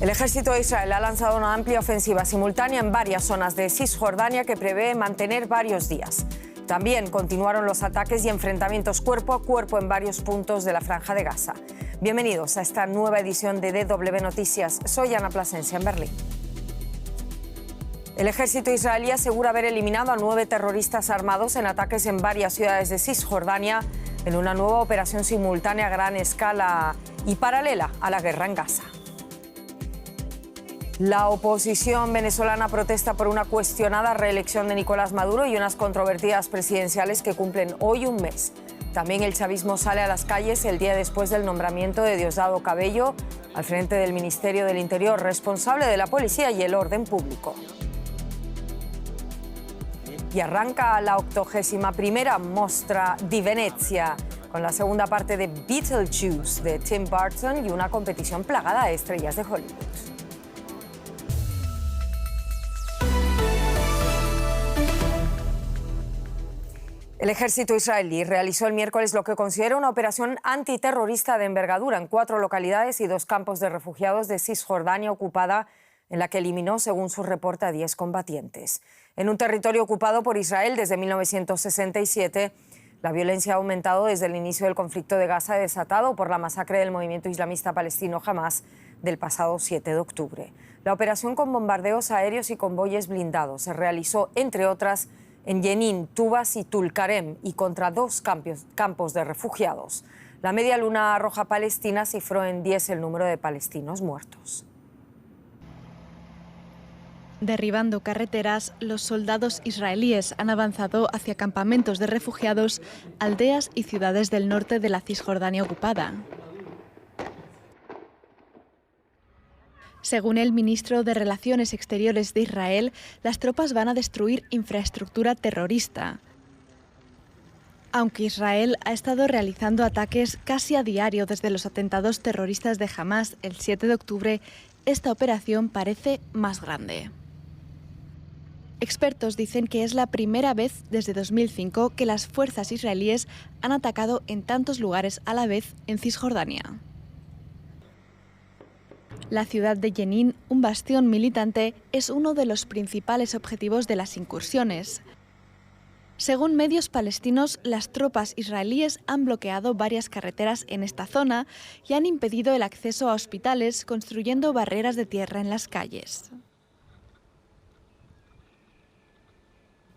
El ejército de Israel ha lanzado una amplia ofensiva simultánea en varias zonas de Cisjordania que prevé mantener varios días. También continuaron los ataques y enfrentamientos cuerpo a cuerpo en varios puntos de la Franja de Gaza. Bienvenidos a esta nueva edición de DW Noticias. Soy Ana Plasencia en Berlín. El ejército israelí asegura haber eliminado a 9 terroristas armados en ataques en varias ciudades de Cisjordania en una nueva operación simultánea a gran escala y paralela a la guerra en Gaza. La oposición venezolana protesta por una cuestionada reelección de Nicolás Maduro y unas controvertidas presidenciales que cumplen hoy un mes. También el chavismo sale a las calles el día después del nombramiento de Diosdado Cabello al frente del Ministerio del Interior, responsable de la policía y el orden público. Y arranca la 81ª Mostra di Venezia, con la segunda parte de Beetlejuice de Tim Burton y una competición plagada de estrellas de Hollywood. El ejército israelí realizó el miércoles lo que considera una operación antiterrorista de envergadura en 4 localidades y 2 campos de refugiados de Cisjordania ocupada, en la que eliminó, según su reporte, a 10 combatientes. En un territorio ocupado por Israel desde 1967, la violencia ha aumentado desde el inicio del conflicto de Gaza desatado por la masacre del movimiento islamista palestino Hamás del pasado 7 de octubre. La operación con bombardeos aéreos y convoyes blindados se realizó, entre otras, en Jenin, Tubas y Tulkarem y contra 2 campos de refugiados. La Media Luna Roja palestina cifró en 10 el número de palestinos muertos. Derribando carreteras, los soldados israelíes han avanzado hacia campamentos de refugiados, aldeas y ciudades del norte de la Cisjordania ocupada. Según el ministro de Relaciones Exteriores de Israel, las tropas van a destruir infraestructura terrorista. Aunque Israel ha estado realizando ataques casi a diario desde los atentados terroristas de Hamás el 7 de octubre, esta operación parece más grande. Expertos dicen que es la primera vez desde 2005 que las fuerzas israelíes han atacado en tantos lugares a la vez en Cisjordania. La ciudad de Jenin, un bastión militante, es uno de los principales objetivos de las incursiones. Según medios palestinos, las tropas israelíes han bloqueado varias carreteras en esta zona y han impedido el acceso a hospitales construyendo barreras de tierra en las calles.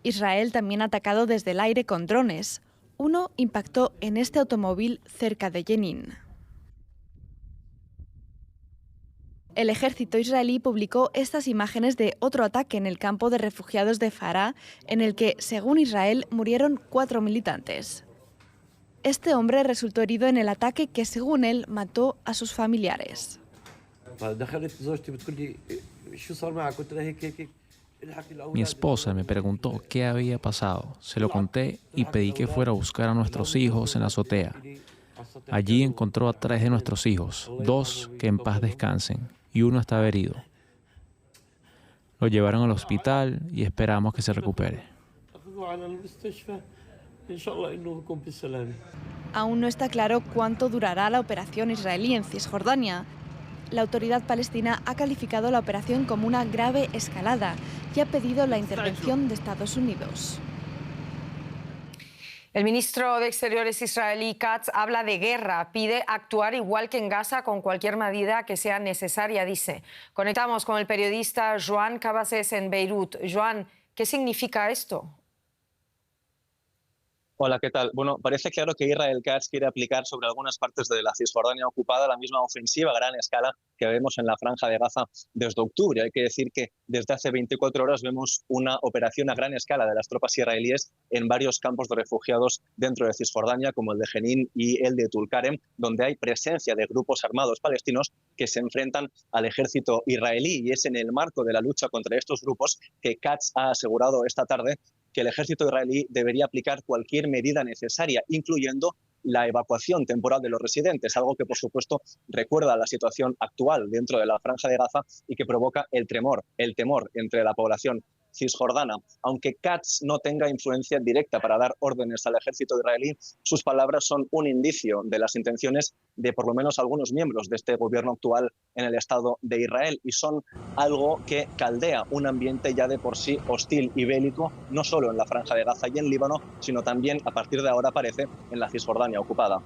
Israel también ha atacado desde el aire con drones. Uno impactó en este automóvil cerca de Jenin. El ejército israelí publicó estas imágenes de otro ataque en el campo de refugiados de Farah, en el que, según Israel, murieron 4 militantes. Este hombre resultó herido en el ataque que, según él, mató a sus familiares. Mi esposa me preguntó qué había pasado. Se lo conté y pedí que fuera a buscar a nuestros hijos en la azotea. Allí encontró a 3 de nuestros hijos, 2 que en paz descansen, y 1 estaba herido. Lo llevaron al hospital y esperamos que se recupere. Aún no está claro cuánto durará la operación israelí en Cisjordania. La autoridad palestina ha calificado la operación como una grave escalada y ha pedido la intervención de Estados Unidos. El ministro de Exteriores israelí Katz habla de guerra, pide actuar igual que en Gaza con cualquier medida que sea necesaria, dice. Conectamos con el periodista Joan Cabasés en Beirut. Joan, ¿qué significa esto? Hola, ¿qué tal? Bueno, parece claro que Israel Katz quiere aplicar sobre algunas partes de la Cisjordania ocupada la misma ofensiva a gran escala que vemos en la Franja de Gaza desde octubre. Hay que decir que desde hace 24 horas vemos una operación a gran escala de las tropas israelíes en varios campos de refugiados dentro de Cisjordania, como el de Jenin y el de Tulkarem, donde hay presencia de grupos armados palestinos que se enfrentan al ejército israelí. Y es en el marco de la lucha contra estos grupos que Katz ha asegurado esta tarde que el ejército israelí debería aplicar cualquier medida necesaria, incluyendo la evacuación temporal de los residentes, algo que, por supuesto, recuerda a la situación actual dentro de la Franja de Gaza y que provoca el temor entre la población cisjordana. Aunque Katz no tenga influencia directa para dar órdenes al ejército israelí, sus palabras son un indicio de las intenciones de por lo menos algunos miembros de este gobierno actual en el Estado de Israel, y son algo que caldea un ambiente ya de por sí hostil y bélico, no solo en la Franja de Gaza y en Líbano, sino también, a partir de ahora, parece, en la Cisjordania ocupada.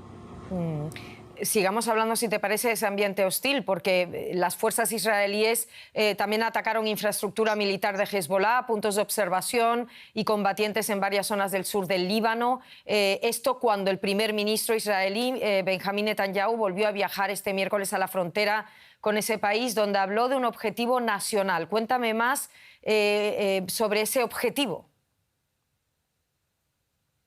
Sigamos hablando, si te parece, de ese ambiente hostil, porque las fuerzas israelíes también atacaron infraestructura militar de Hezbollah, puntos de observación y combatientes en varias zonas del sur del Líbano. Esto cuando el primer ministro israelí, Benjamín Netanyahu, volvió a viajar este miércoles a la frontera con ese país, donde habló de un objetivo nacional. Cuéntame más sobre ese objetivo.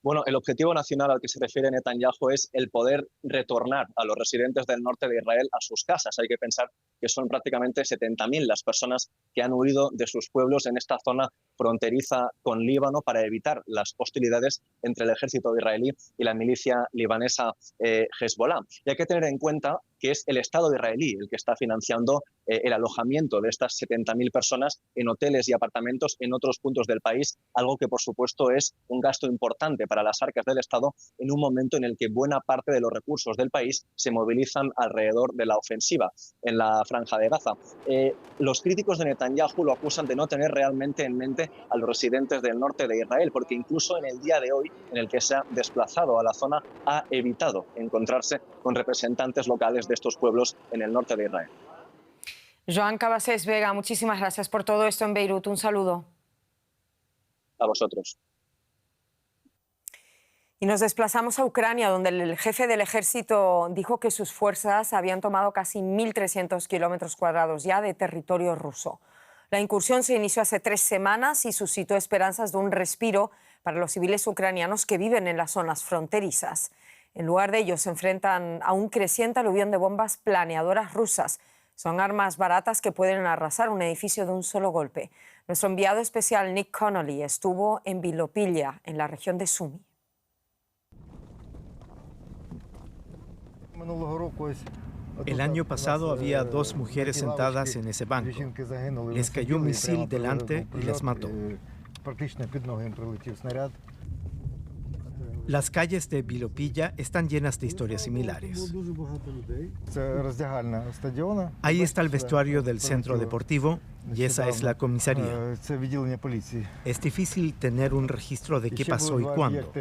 Bueno, el objetivo nacional al que se refiere Netanyahu es el poder retornar a los residentes del norte de Israel a sus casas. Hay que pensar que son prácticamente 70.000 las personas que han huido de sus pueblos en esta zona fronteriza con Líbano para evitar las hostilidades entre el ejército israelí y la milicia libanesa Hezbollah. Y hay que tener en cuenta que es el Estado israelí el que está financiando el alojamiento de estas 70.000 personas en hoteles y apartamentos en otros puntos del país, algo que por supuesto es un gasto importante para las arcas del Estado en un momento en el que buena parte de los recursos del país se movilizan alrededor de la ofensiva en la Franja de Gaza. Los críticos de Netanyahu lo acusan de no tener realmente en mente a los residentes del norte de Israel, porque incluso en el día de hoy, en el que se ha desplazado a la zona, ha evitado encontrarse con representantes locales de estos pueblos en el norte de Israel. Joan Cabasés Vega, muchísimas gracias por todo esto en Beirut. Un saludo. A vosotros. Y nos desplazamos a Ucrania, donde el jefe del ejército dijo que sus fuerzas habían tomado casi 1.300 kilómetros cuadrados ya de territorio ruso. La incursión se inició hace 3 semanas y suscitó esperanzas de un respiro para los civiles ucranianos que viven en las zonas fronterizas. En lugar de ello, se enfrentan a un creciente aluvión de bombas planeadoras rusas. Son armas baratas que pueden arrasar un edificio de un solo golpe. Nuestro enviado especial Nick Connolly estuvo en Bilopilya, en la región de Sumy. El año pasado había 2 mujeres sentadas en ese banco. Les cayó un misil delante y les mató. Las calles de Bilopilya están llenas de historias similares. Ahí está el vestuario del centro deportivo y esa es la comisaría. Es difícil tener un registro de qué pasó y cuándo.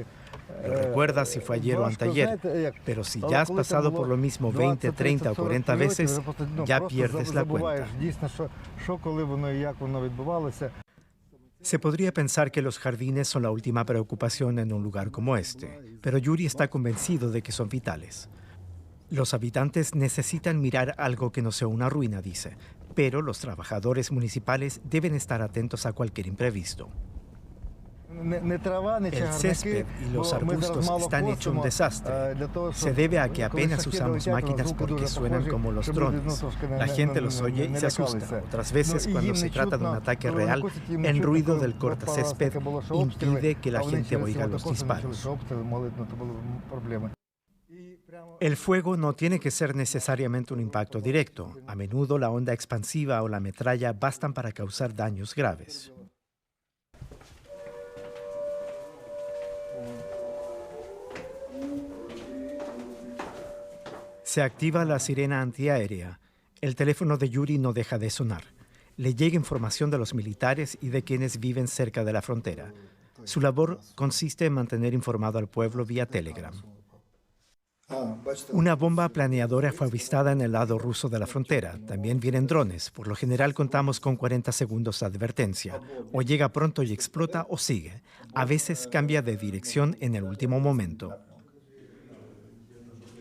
Lo recuerdas si fue ayer o anteayer, pero si ya has pasado por lo mismo 20, 30 o 40 veces, ya pierdes la cuenta. Se podría pensar que los jardines son la última preocupación en un lugar como este, pero Yuri está convencido de que son vitales. Los habitantes necesitan mirar algo que no sea una ruina, dice, pero los trabajadores municipales deben estar atentos a cualquier imprevisto. El césped y los arbustos están hechos un desastre. Se debe a que apenas usamos máquinas porque suenan como los drones. La gente los oye y se asusta. Otras veces, cuando se trata de un ataque real, el ruido del cortacésped impide que la gente oiga los disparos. El fuego no tiene que ser necesariamente un impacto directo. A menudo la onda expansiva o la metralla bastan para causar daños graves. Se activa la sirena antiaérea. El teléfono de Yuri no deja de sonar. Le llega información de los militares y de quienes viven cerca de la frontera. Su labor consiste en mantener informado al pueblo vía Telegram. Una bomba planeadora fue avistada en el lado ruso de la frontera. También vienen drones. Por lo general contamos con 40 segundos de advertencia. O llega pronto y explota o sigue. A veces cambia de dirección en el último momento.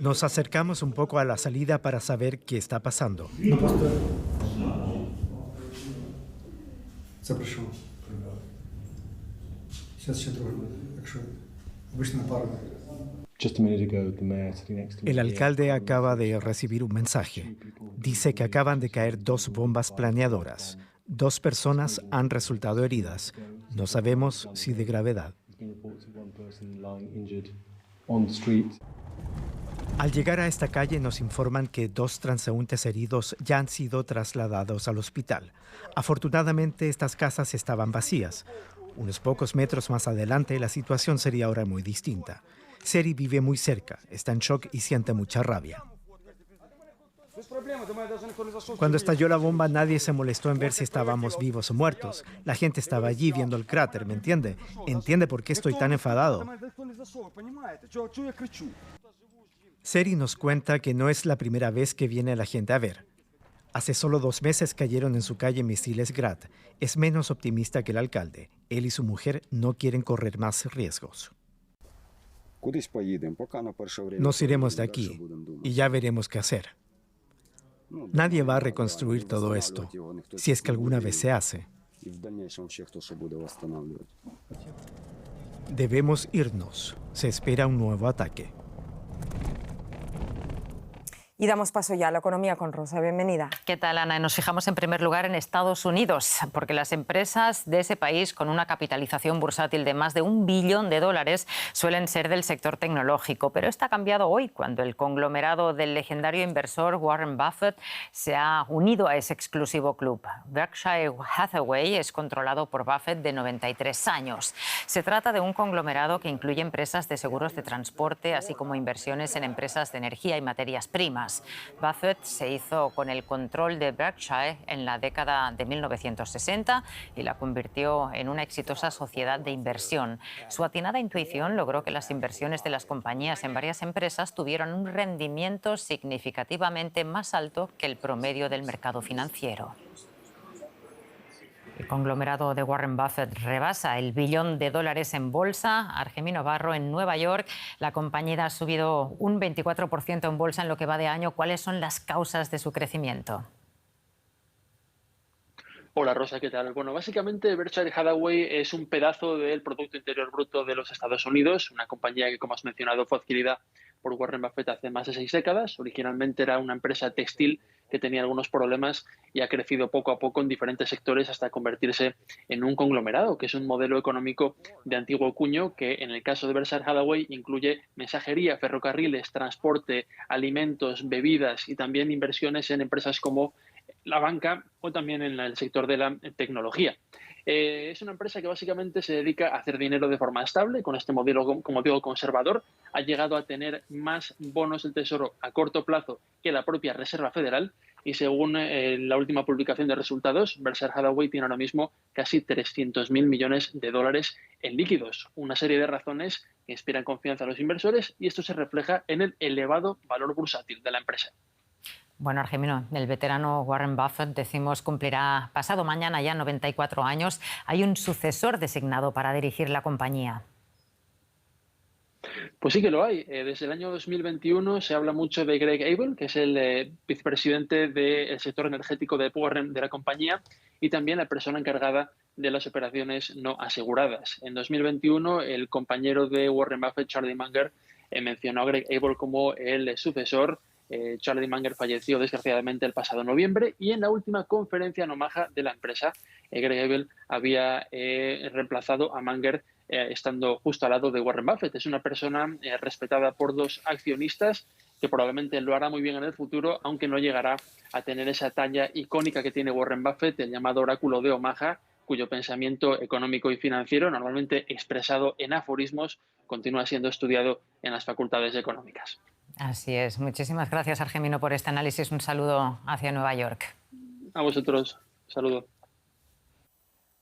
Nos acercamos un poco a la salida para saber qué está pasando. El alcalde acaba de recibir un mensaje. Dice que acaban de caer 2 bombas planeadoras. 2 personas han resultado heridas. No sabemos si de gravedad. Al llegar a esta calle nos informan que 2 transeúntes heridos ya han sido trasladados al hospital. Afortunadamente estas casas estaban vacías. Unos pocos metros más adelante la situación sería ahora muy distinta. Seri vive muy cerca, está en shock y siente mucha rabia. Cuando estalló la bomba nadie se molestó en ver si estábamos vivos o muertos. La gente estaba allí viendo el cráter, ¿me entiende? ¿Entiende por qué estoy tan enfadado? Seri nos cuenta que no es la primera vez que viene la gente a ver. Hace solo 2 meses cayeron en su calle misiles Grad. Es menos optimista que el alcalde. Él y su mujer no quieren correr más riesgos. Nos iremos de aquí y ya veremos qué hacer. Nadie va a reconstruir todo esto, si es que alguna vez se hace. Debemos irnos. Se espera un nuevo ataque. Y damos paso ya a la economía con Rosa. Bienvenida. ¿Qué tal, Ana? Nos fijamos en primer lugar en Estados Unidos, porque las empresas de ese país con una capitalización bursátil de más de $1 billón suelen ser del sector tecnológico. Pero esto ha cambiado hoy, cuando el conglomerado del legendario inversor Warren Buffett se ha unido a ese exclusivo club. Berkshire Hathaway es controlado por Buffett, de 93 años. Se trata de un conglomerado que incluye empresas de seguros de transporte, así como inversiones en empresas de energía y materias primas. Buffett se hizo con el control de Berkshire en la década de 1960 y la convirtió en una exitosa sociedad de inversión. Su atinada intuición logró que las inversiones de las compañías en varias empresas tuvieran un rendimiento significativamente más alto que el promedio del mercado financiero. El conglomerado de Warren Buffett rebasa el $1 billón en bolsa. Argemino Barro, en Nueva York, la compañía ha subido un 24% en bolsa en lo que va de año. ¿Cuáles son las causas de su crecimiento? Hola Rosa, ¿qué tal? Bueno, básicamente Berkshire Hathaway es un pedazo del Producto Interior Bruto de los Estados Unidos, una compañía que, como has mencionado, fue adquirida por Warren Buffett hace más de 6 décadas. Originalmente era una empresa textil que tenía algunos problemas y ha crecido poco a poco en diferentes sectores hasta convertirse en un conglomerado, que es un modelo económico de antiguo cuño que, en el caso de Berkshire Hathaway, incluye mensajería, ferrocarriles, transporte, alimentos, bebidas y también inversiones en empresas como la banca o también en el sector de la tecnología. Es una empresa que básicamente se dedica a hacer dinero de forma estable, con este modelo, como digo, conservador. Ha llegado a tener más bonos del Tesoro a corto plazo que la propia Reserva Federal y, según la última publicación de resultados, Berkshire Hathaway tiene ahora mismo casi $300.000 millones en líquidos. Una serie de razones que inspiran confianza a los inversores y esto se refleja en el elevado valor bursátil de la empresa. Bueno, Argemino, el veterano Warren Buffett, decimos, cumplirá pasado mañana ya 94 años. ¿Hay un sucesor designado para dirigir la compañía? Pues sí que lo hay. Desde el año 2021 se habla mucho de Greg Abel, que es el vicepresidente del sector energético de Warren, de la compañía, y también la persona encargada de las operaciones no aseguradas. En 2021, el compañero de Warren Buffett, Charlie Munger, mencionó a Greg Abel como el sucesor. Charlie Munger falleció desgraciadamente el pasado noviembre y en la última conferencia en Omaha de la empresa, Greg Abel había reemplazado a Munger estando justo al lado de Warren Buffett. Es una persona respetada por los accionistas que probablemente lo hará muy bien en el futuro, aunque no llegará a tener esa talla icónica que tiene Warren Buffett, el llamado oráculo de Omaha, cuyo pensamiento económico y financiero, normalmente expresado en aforismos, continúa siendo estudiado en las facultades económicas. Así es. Muchísimas gracias, Argemino, por este análisis. Un saludo hacia Nueva York. A vosotros. Saludo.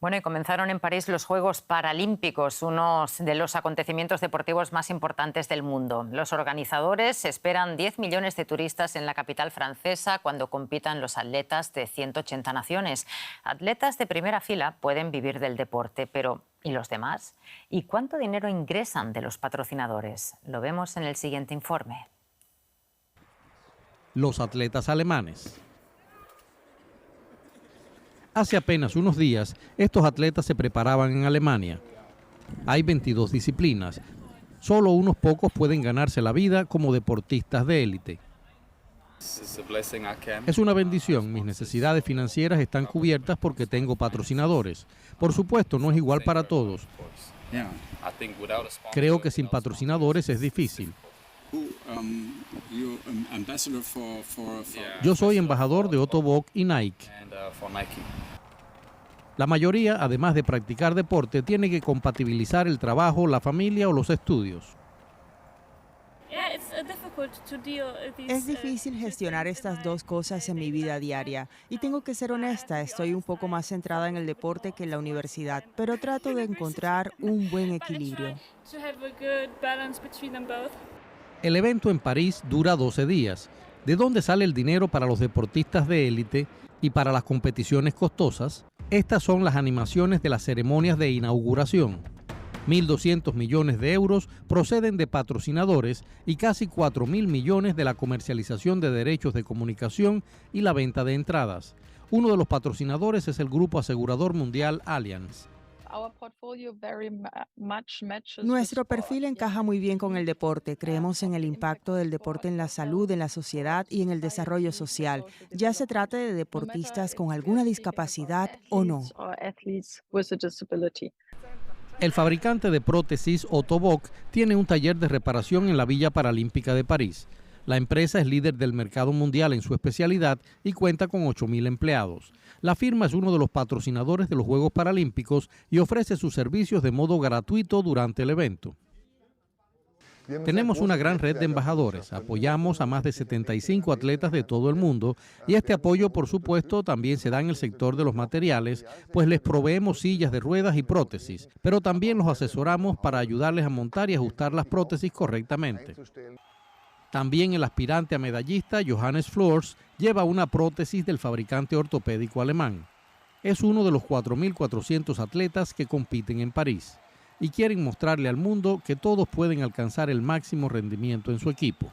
Bueno, y comenzaron en París los Juegos Paralímpicos, uno de los acontecimientos deportivos más importantes del mundo. Los organizadores esperan 10 millones de turistas en la capital francesa cuando compitan los atletas de 180 naciones. Atletas de primera fila pueden vivir del deporte, pero ¿y los demás? ¿Y cuánto dinero ingresan de los patrocinadores? Lo vemos en el siguiente informe. Los atletas alemanes. Hace apenas unos días, estos atletas se preparaban en Alemania. Hay 22 disciplinas. Solo unos pocos pueden ganarse la vida como deportistas de élite. Es una bendición. Mis necesidades financieras están cubiertas porque tengo patrocinadores. Por supuesto, no es igual para todos. Creo que sin patrocinadores es difícil. Yo soy embajador de Otto Bock y Nike. La mayoría, además de practicar deporte, tiene que compatibilizar el trabajo, la familia o los estudios. Es difícil gestionar estas dos cosas en mi vida diaria y tengo que ser honesta, estoy un poco más centrada en el deporte que en la universidad, pero trato de encontrar un buen equilibrio. El evento en París dura 12 días. ¿De dónde sale el dinero para los deportistas de élite y para las competiciones costosas? Estas son las animaciones de las ceremonias de inauguración. 1.200 millones de euros proceden de patrocinadores y casi 4.000 millones de la comercialización de derechos de comunicación y la venta de entradas. Uno de los patrocinadores es el grupo asegurador mundial Allianz. Nuestro perfil encaja muy bien con el deporte. Creemos en el impacto del deporte en la salud, en la sociedad y en el desarrollo social, ya se trate de deportistas con alguna discapacidad o no. El fabricante de prótesis Otto Bock tiene un taller de reparación en la Villa Paralímpica de París. La empresa es líder del mercado mundial en su especialidad y cuenta con 8.000 empleados. La firma es uno de los patrocinadores de los Juegos Paralímpicos y ofrece sus servicios de modo gratuito durante el evento. Tenemos una gran red de embajadores, apoyamos a más de 75 atletas de todo el mundo y este apoyo, por supuesto, también se da en el sector de los materiales, pues les proveemos sillas de ruedas y prótesis, pero también los asesoramos para ayudarles a montar y ajustar las prótesis correctamente. También el aspirante a medallista Johannes Flors lleva una prótesis del fabricante ortopédico alemán. Es uno de los 4.400 atletas que compiten en París y quieren mostrarle al mundo que todos pueden alcanzar el máximo rendimiento en su equipo.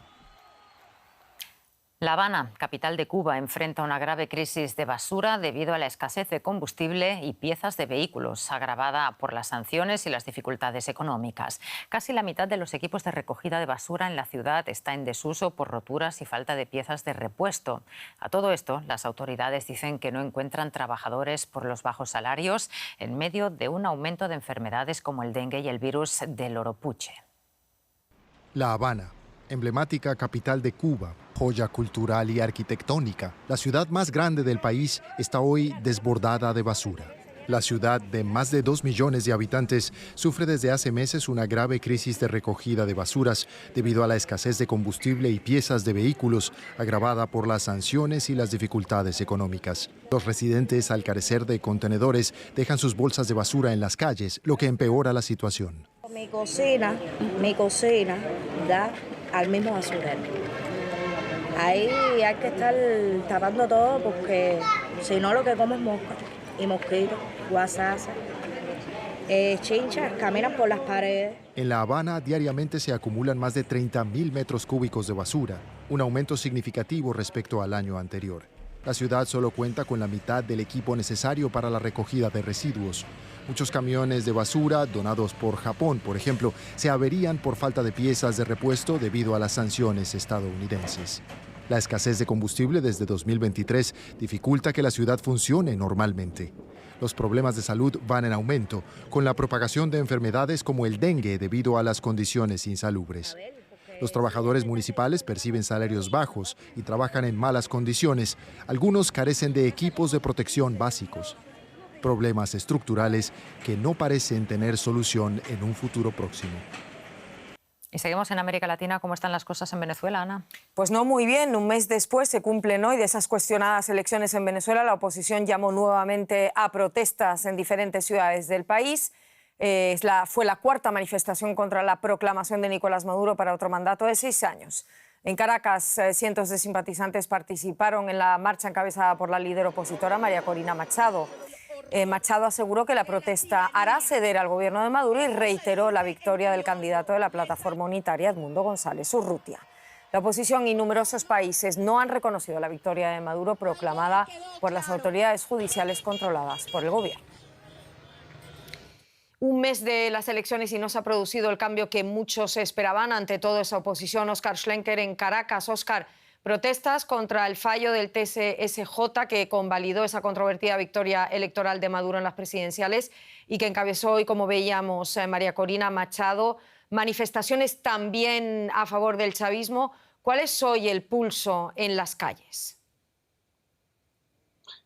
La Habana, capital de Cuba, enfrenta una grave crisis de basura debido a la escasez de combustible y piezas de vehículos, agravada por las sanciones y las dificultades económicas. Casi la mitad de los equipos de recogida de basura en la ciudad está en desuso por roturas y falta de piezas de repuesto. A todo esto, las autoridades dicen que no encuentran trabajadores por los bajos salarios en medio de un aumento de enfermedades como el dengue y el virus del oropuche. La Habana, emblemática capital de Cuba, joya cultural y arquitectónica, la ciudad más grande del país, está hoy desbordada de basura. La ciudad, de más de 2 millones de habitantes, sufre desde hace meses una grave crisis de recogida de basuras debido a la escasez de combustible y piezas de vehículos, agravada por las sanciones y las dificultades económicas. Los residentes, al carecer de contenedores, dejan sus bolsas de basura en las calles, lo que empeora la situación. Mi cocina da al mismo basurero. Ahí hay que estar tapando todo porque si no lo que como es mosca y mosquitos, guasasa, chinchas, caminan por las paredes. En La Habana diariamente se acumulan más de 30.000 metros cúbicos de basura, un aumento significativo respecto al año anterior. La ciudad solo cuenta con la mitad del equipo necesario para la recogida de residuos. Muchos camiones de basura donados por Japón, por ejemplo, se averían por falta de piezas de repuesto debido a las sanciones estadounidenses. La escasez de combustible desde 2023 dificulta que la ciudad funcione normalmente. Los problemas de salud van en aumento, con la propagación de enfermedades como el dengue debido a las condiciones insalubres. Los trabajadores municipales perciben salarios bajos y trabajan en malas condiciones. Algunos carecen de equipos de protección básicos. Problemas estructurales que no parecen tener solución en un futuro próximo. Y seguimos en América Latina. ¿Cómo están las cosas en Venezuela, Ana? Pues no muy bien. Un mes después se cumplen hoy de esas cuestionadas elecciones en Venezuela. La oposición llamó nuevamente a protestas en diferentes ciudades del país. Fue la cuarta manifestación contra la proclamación de Nicolás Maduro para otro mandato de 6 años. En Caracas, cientos de simpatizantes participaron en la marcha encabezada por la líder opositora María Corina Machado. Machado aseguró que la protesta hará ceder al gobierno de Maduro y reiteró la victoria del candidato de la plataforma unitaria, Edmundo González Urrutia. La oposición y numerosos países no han reconocido la victoria de Maduro proclamada por las autoridades judiciales controladas por el gobierno. Un mes de las elecciones y no se ha producido el cambio que muchos esperaban, ante todo esa oposición. Óscar Schlenker en Caracas. Óscar, protestas contra el fallo del TSJ que convalidó esa controvertida victoria electoral de Maduro en las presidenciales y que encabezó hoy, como veíamos, María Corina Machado. Manifestaciones también a favor del chavismo. ¿Cuál es hoy el pulso en las calles?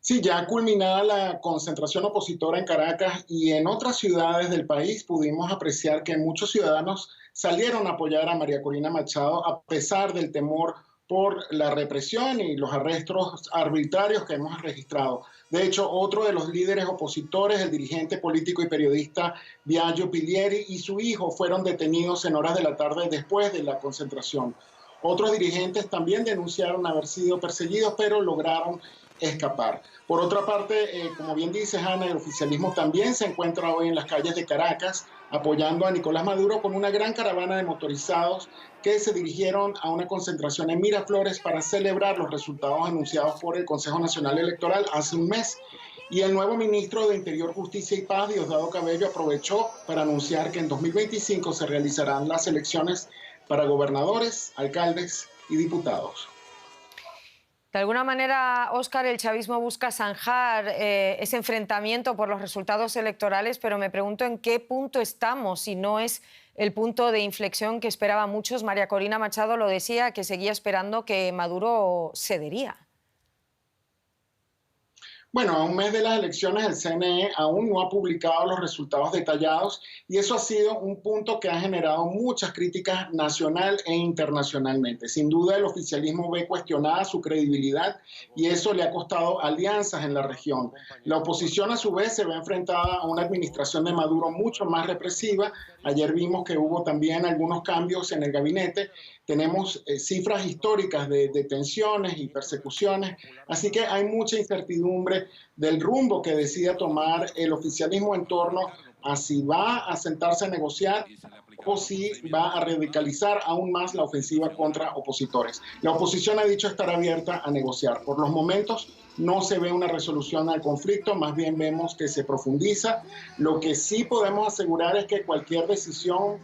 Sí, ya culminada la concentración opositora en Caracas y en otras ciudades del país, pudimos apreciar que muchos ciudadanos salieron a apoyar a María Corina Machado a pesar del temor por la represión y los arrestos arbitrarios que hemos registrado. De hecho, otro de los líderes opositores, el dirigente político y periodista Biagio Pilieri, y su hijo fueron detenidos en horas de la tarde después de la concentración. Otros dirigentes también denunciaron haber sido perseguidos, pero lograron escapar. Por otra parte, como bien dice Ana, el oficialismo también se encuentra hoy en las calles de Caracas apoyando a Nicolás Maduro con una gran caravana de motorizados que se dirigieron a una concentración en Miraflores para celebrar los resultados anunciados por el Consejo Nacional Electoral hace un mes. Y el nuevo ministro de Interior, Justicia y Paz, Diosdado Cabello, aprovechó para anunciar que en 2025 se realizarán las elecciones para gobernadores, alcaldes y diputados. De alguna manera, Óscar, el chavismo busca zanjar ese enfrentamiento por los resultados electorales, pero me pregunto en qué punto estamos, si no es el punto de inflexión que esperaban muchos. María Corina Machado lo decía, que seguía esperando que Maduro cedería. Bueno, a un mes de las elecciones el CNE aún no ha publicado los resultados detallados y eso ha sido un punto que ha generado muchas críticas nacional e internacionalmente. Sin duda el oficialismo ve cuestionada su credibilidad y eso le ha costado alianzas en la región. La oposición a su vez se ve enfrentada a una administración de Maduro mucho más represiva. Ayer vimos que hubo también algunos cambios en el gabinete. Tenemos cifras históricas de detenciones y persecuciones, así que hay mucha incertidumbre del rumbo que decida tomar el oficialismo en torno a si va a sentarse a negociar o si va a radicalizar aún más la ofensiva contra opositores. La oposición ha dicho estar abierta a negociar. Por los momentos no se ve una resolución al conflicto, más bien vemos que se profundiza. Lo que sí podemos asegurar es que cualquier decisión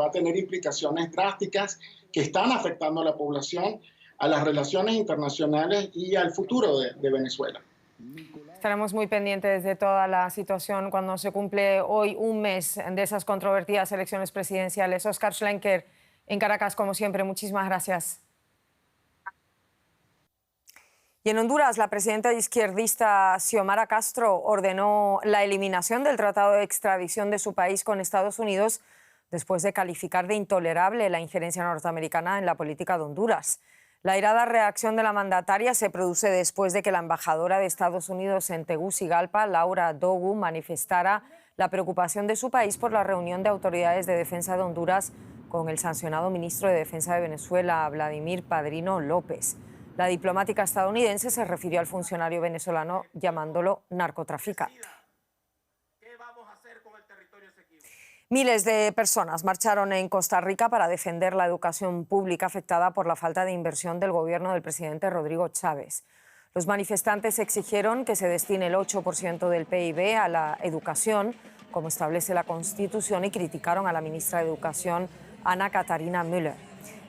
va a tener implicaciones drásticas que están afectando a la población, a las relaciones internacionales y al futuro de Venezuela. Estaremos muy pendientes de toda la situación cuando se cumple hoy un mes de esas controvertidas elecciones presidenciales. Óscar Schlenker, en Caracas, como siempre, muchísimas gracias. Y en Honduras, la presidenta izquierdista Xiomara Castro ordenó la eliminación del tratado de extradición de su país con Estados Unidos después de calificar de intolerable la injerencia norteamericana en la política de Honduras. La airada reacción de la mandataria se produce después de que la embajadora de Estados Unidos en Tegucigalpa, Laura Dogu, manifestara la preocupación de su país por la reunión de autoridades de defensa de Honduras con el sancionado ministro de Defensa de Venezuela, Vladimir Padrino López. La diplomática estadounidense se refirió al funcionario venezolano llamándolo narcotraficante. Miles de personas marcharon en Costa Rica para defender la educación pública afectada por la falta de inversión del gobierno del presidente Rodrigo Chávez. Los manifestantes exigieron que se destine el 8% del PIB a la educación, como establece la Constitución, y criticaron a la ministra de Educación, Ana Catarina Müller.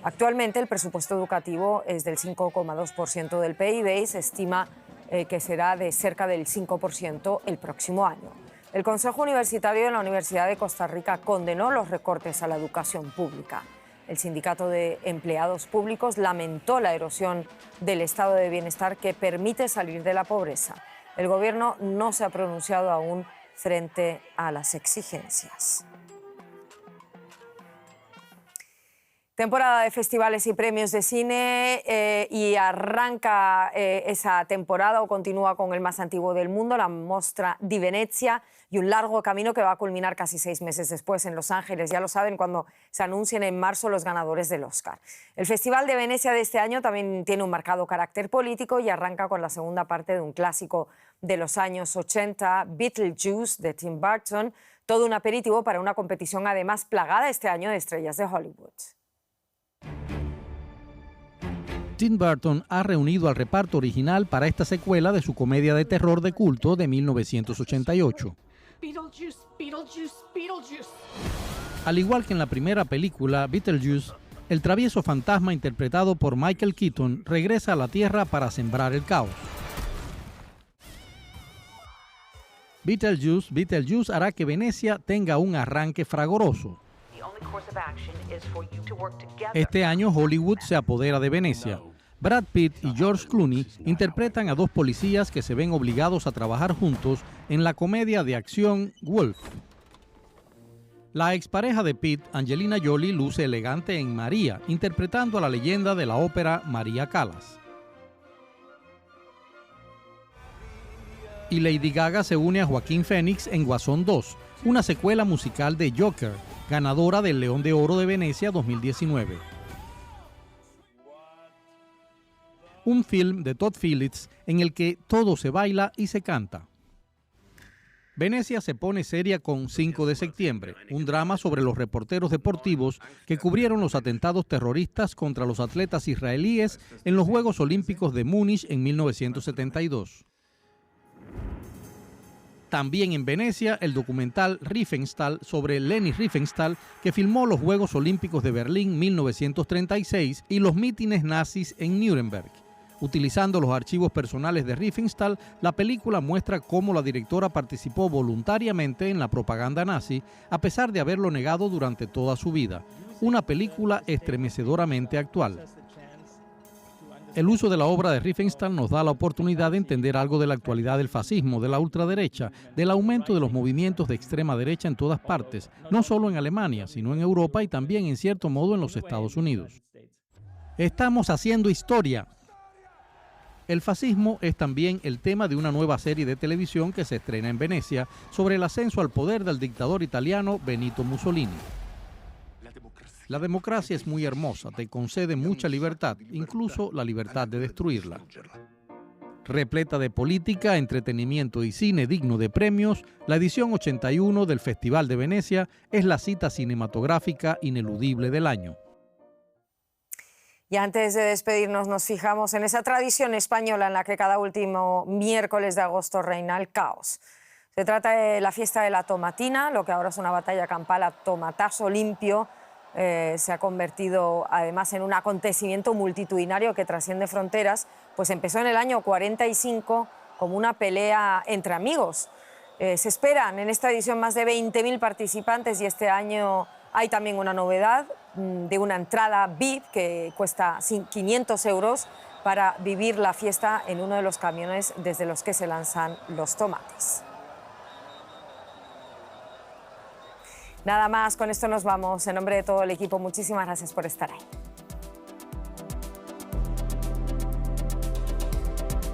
Actualmente el presupuesto educativo es del 5,2% del PIB y se estima que será de cerca del 5% el próximo año. El Consejo Universitario de la Universidad de Costa Rica condenó los recortes a la educación pública. El Sindicato de Empleados Públicos lamentó la erosión del estado de bienestar que permite salir de la pobreza. El gobierno no se ha pronunciado aún frente a las exigencias. Temporada de festivales y premios de cine y arranca esa temporada o continúa con el más antiguo del mundo, la Mostra di Venezia, y un largo camino que va a culminar casi 6 meses después en Los Ángeles. Ya lo saben cuando se anuncien en marzo los ganadores del Oscar. El Festival de Venecia de este año también tiene un marcado carácter político y arranca con la segunda parte de un clásico de los años 80, Beetlejuice, de Tim Burton, todo un aperitivo para una competición además plagada este año de estrellas de Hollywood. Tim Burton ha reunido al reparto original para esta secuela de su comedia de terror de culto de 1988. Beetlejuice, Beetlejuice, Beetlejuice. Al igual que en la primera película, Beetlejuice, el travieso fantasma interpretado por Michael Keaton regresa a la Tierra para sembrar el caos. Beetlejuice hará que Venecia tenga un arranque fragoroso. Este año Hollywood se apodera de Venecia. Brad Pitt y George Clooney interpretan a dos policías que se ven obligados a trabajar juntos en la comedia de acción Wolf. La expareja de Pitt, Angelina Jolie, luce elegante en María, interpretando a la leyenda de la ópera María Callas. Y Lady Gaga se une a Joaquín Phoenix en Guasón 2, una secuela musical de Joker, ganadora del León de Oro de Venecia 2019. Un film de Todd Phillips en el que todo se baila y se canta. Venecia se pone seria con 5 de septiembre, un drama sobre los reporteros deportivos que cubrieron los atentados terroristas contra los atletas israelíes en los Juegos Olímpicos de Múnich en 1972. También en Venecia, el documental Riefenstahl sobre Leni Riefenstahl, que filmó los Juegos Olímpicos de Berlín 1936 y los mítines nazis en Nuremberg. Utilizando los archivos personales de Riefenstahl, la película muestra cómo la directora participó voluntariamente en la propaganda nazi, a pesar de haberlo negado durante toda su vida. Una película estremecedoramente actual. El uso de la obra de Riefenstahl nos da la oportunidad de entender algo de la actualidad del fascismo, de la ultraderecha, del aumento de los movimientos de extrema derecha en todas partes, no solo en Alemania, sino en Europa y también en cierto modo en los Estados Unidos. Estamos haciendo historia. El fascismo es también el tema de una nueva serie de televisión que se estrena en Venecia sobre el ascenso al poder del dictador italiano Benito Mussolini. La democracia es muy hermosa, te concede mucha libertad, incluso la libertad de destruirla. Repleta de política, entretenimiento y cine digno de premios, la edición 81 del Festival de Venecia es la cita cinematográfica ineludible del año. Y antes de despedirnos nos fijamos en esa tradición española en la que cada último miércoles de agosto reina el caos. Se trata de la fiesta de la tomatina, lo que ahora es una batalla campal a tomatazo limpio. Se ha convertido además en un acontecimiento multitudinario que trasciende fronteras, pues empezó en el año 45 como una pelea entre amigos. Se esperan en esta edición más de 20.000 participantes y este año hay también una novedad de una entrada VIP que cuesta 500 euros para vivir la fiesta en uno de los camiones desde los que se lanzan los tomates. Nada más, con esto nos vamos. En nombre de todo el equipo, muchísimas gracias por estar ahí.